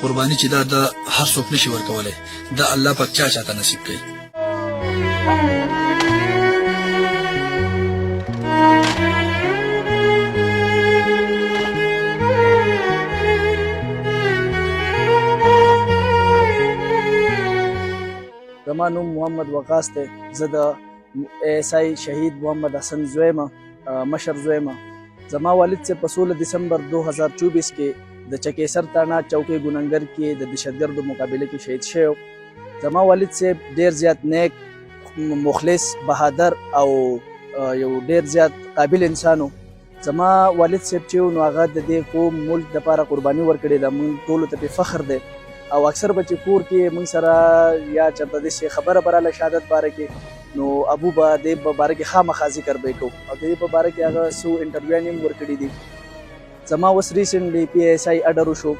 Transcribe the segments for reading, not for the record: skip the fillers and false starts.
قرباني چې دا د هر څوک نشي ورکولی، دا الله پاک چاته نصیب کوي. زما نوم محمد وقاص دی. زه د ASI شهید محمد حسن زوی یم، مشر زوی یم. زما والد صاحب په 16 دسمبر 2024 کې د چکېسر تاڼه چوکۍ ګوننګر کې د دهشتګردو مقابله کې شهید شوی. زما والد صاحب ډېر زیات نیک، مخلص، بهادر او یو ډېر زیات قابل انسان و. زما والد صاحب چې نو هغه د دې قوم ملک دپاره قرباني ورکړې ده. موږ ټولو ته پرې فخر دی او اکثر به چې کور کې موږ سره یا چېرته داسې خبره به راله شهادت باره کې، نو ابو به دې په باره کې خامخا ذکر به یې کوو او د دې په باره کې هغه څو انټرویوانې هم ورکړي دي. زما اوس ریسنټلی PSI اډر وشو،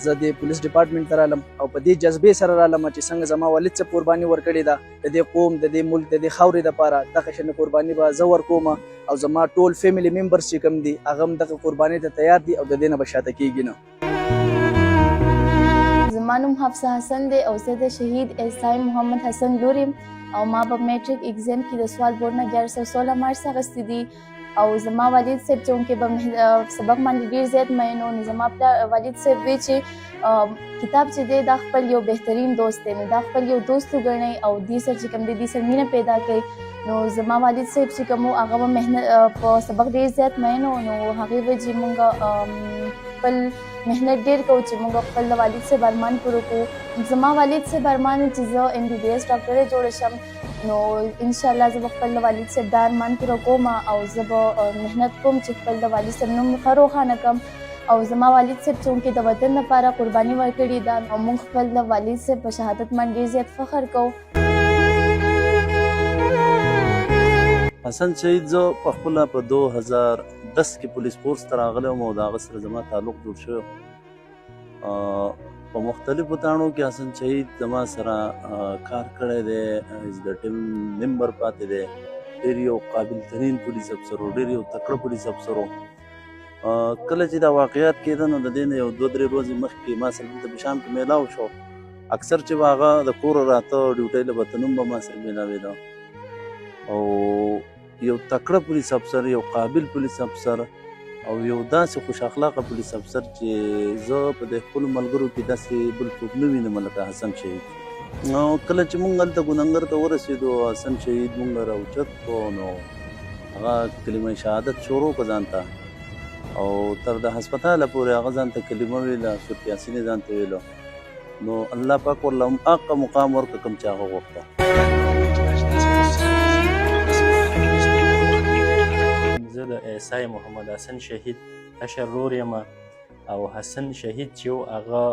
زه د پولیس ډپارټمنټ ته رالم او په دې جذبې سره رالم چې څنګه زما والد څه قرباني ورکړې ده د دې قوم، د دې ملک، د دې خاورې دپاره. دغه شان قرباني به زه ورکوم او زما ټول فیملی ممبرز چې کوم دي هغه هم دغه قربانۍ ته تیار دي او د دې نه به شاته کېږي نه. زما نوم حفصه حسن دی او زه د شهید ASI محمد حسن لور یم او ما په میټریک ایگزام کې د سوال بورډ نه 1116 مارکس اخیستي دي. او زما والد صاحب چونکې به سبق باندې ډېر زیات مین و، نو زما والد صاحب وی چې کتاب چې دی دا خپل یو بهترین دوست دی، نو دا خپل یو دوست وګڼئ او دې سره چې کوم دی دې سره مینه پیدا کړئ. نو زما والد صاحب چې کوم و هغه به محنت په سبق ډېر زیات مین و، نو هغې به چې مونږ خپل محنت ډېر کوو چې موږ خپل د والد صاحب ارمان پوره کړو. زما والد صاحب ارمان چې زه MBBS ډاکټره جوړه شم، نو انشاءالله زه به خپل د والد صاحب دا ارمان پوره کوم او زه به محنت کوم چې خپل د والد صاحب نوم ښه روښانه کړم. او زما والد صاحب چونکې د وطن لپاره قرباني ورکړې ده او موږ خپل د والد صاحب په شهادت باندې ډېر زیات فخر کوو. حسن شهید زه پخپله په 2010 کې پولیس فورس ته راغلی وم او د هغه سره زما تعلق جوړ شوی. په مختلفو تاڼو کې حسن شهید زما سره کار کړی دی، از د ټیم ممبر پاتې دی. ډېر یو قابل ترین پولیس افسر و، ډېر یو تکړه پولیس افسر و. کله چې دا واقعیات کېده نو د دې نه یو 2-3 ورځې مخکې ما سره دلته په شام کې میلاو شو. اکثر چې به هغه د کوره راته ډیوټۍ له وطن هم به ما سره میلاوېده او یو تکړه پولیس افسر، یو قابل پولیس افسر او یو داسې خوش اخلاقه پولیس افسر چې زه په د خپلو ملګرو کې داسې بل څوک نه وینم لکه حسن شهید. کله چې مونږ هلته ګوننګر ته ورسېدو، حسن شهید مونږ راوچت کړو، نو هغه کلمه شهادت شروع کړه ځان ته او تر د هسپتاله پورې هغه ځان ته کلمه ویله، سورت یاسین یې ځان ته ویلو. نو الله پاک ورله هغه مقام ورکړه کوم چې هغه غوښته. زه د ASI محمد حسن شهید کشر ورور یم او حسن شهید چې و هغه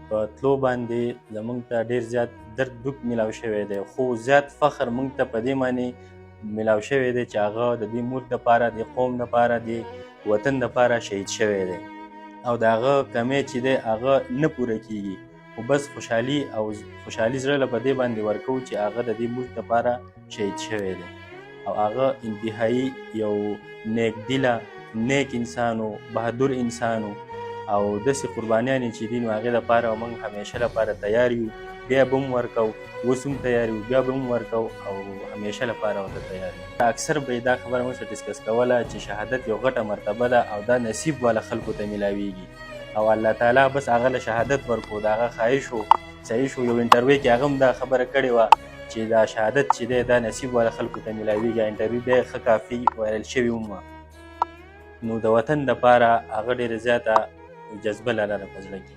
په تلو باندې زموږ ته ډېر زیات درد دوک میلاو شوی دی، خو زیات فخر موږ ته په دې باندې میلاو شوی دی چې هغه د دې ملک دپاره، د قوم دپاره، د وطن دپاره شهید شوی دی او د هغه کمی چې دی هغه نه پوره کیږي، خو بس خوشحالي زړه له په دې باندې ورکوو چې هغه د دې ملک دپاره شهید شوی دی او هغه انتهایی یو نیک دله، نیک انسان و، بهادر انسان و او داسې قربانیانې چې دي نو هغې دپاره موږ همیشه لپاره تیار یو، بیا به هم ورکوو، اوس هم تیار یو، بیا به هم ورکوو او همیشه لپاره ورته تیار یو. اکثر به یې دا خبره موږ سره ډسکس کوله چې شهادت یو غټه مرتبه ده او دا نصیب والا خلکو ته میلاویږي او الله تعالی بس هغه له شهادت ورکړو، د هغه خواهش و صحیح شو. یو انټرویو کې هغه هم دا خبره کړې وه چې دا شهادت چې دی دا نصیب والا خلکو ته میلاویږي. انټرویو بیا ښه کافي ویل شوي هم وه، نو د وطن دپاره هغه ډېره زیاته جذبه لرله په زړه کې.